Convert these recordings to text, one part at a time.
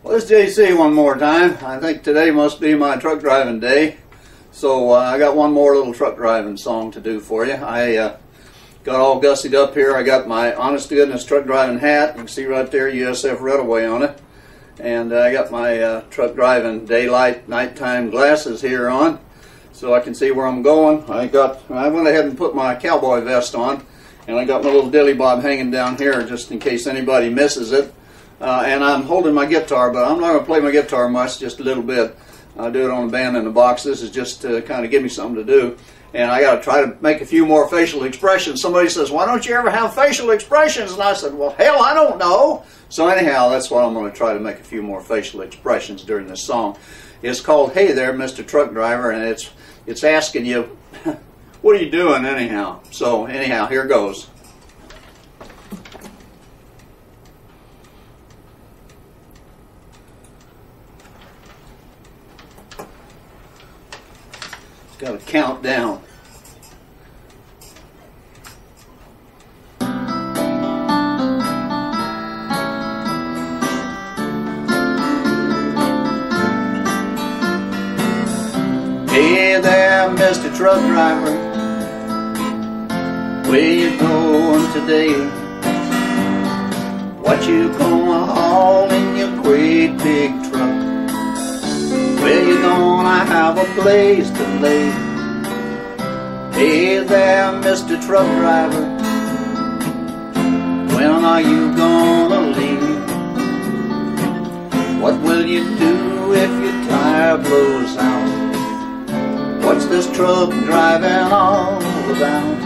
Well, this is JC one more time. I think today must be my truck driving day. So I got one more little truck driving song to do for you. I got all gussied up here. I got my honest to goodness truck driving hat. You can see right there USF Redaway on it. And I got my truck driving daylight nighttime glasses here on so I can see where I'm going. I went ahead and put my cowboy vest on, and I got my little dilly bob hanging down here just in case anybody misses it. And I'm holding my guitar, but I'm not going to play my guitar much, just a little bit. I'll do it on the band in the box. This is just to kind of give me something to do. And I got to try to make a few more facial expressions. Somebody says, why don't you ever have facial expressions? And I said, well, hell, I don't know. So anyhow, that's what I'm going to try to make a few more facial expressions during this song. It's called Hey There, Mr. Truck Driver, and it's asking you, what are you doing anyhow? So anyhow, here goes. Got to count down. Hey there, Mr. Truck Driver, where you going today? What you gonna haul in your great big truck? Where you gonna have a place to lay? Hey there, Mr. Truck Driver, when are you gonna leave? What will you do if your tire blows out? What's this truck driving all about?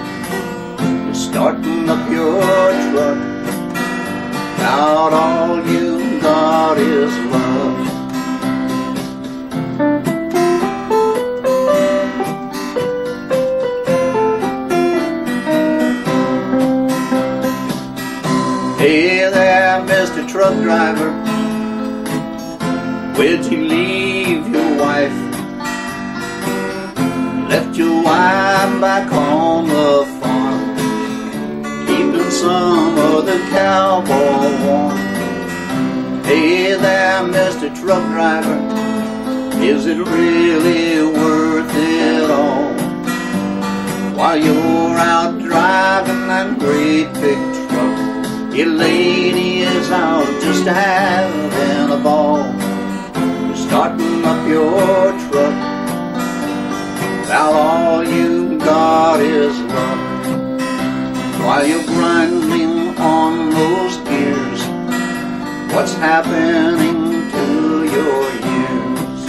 You're starting up your truck, out all you got is love. Hey there, Mr. Truck Driver, where'd you leave your wife? You left your wife back on the farm, keeping some other cowboy warm. Hey there, Mr. Truck Driver, is it really worth it all? While you're out driving that great big truck, your lady is out just having a ball. You're starting up your truck, about all you got is love. While you're grinding on those gears, what's happening to your years?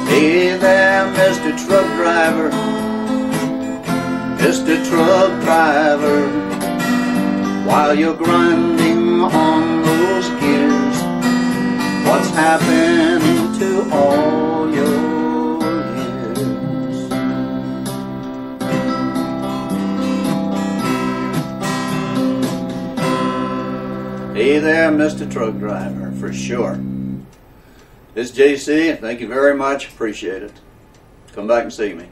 Hey there, Mr. Truck Driver, Mr. Truck Driver, while you're grinding on those gears, what's happening to all your years? Hey there, Mr. Truck Driver, for sure. This is JC, thank you very much, appreciate it. Come back and see me.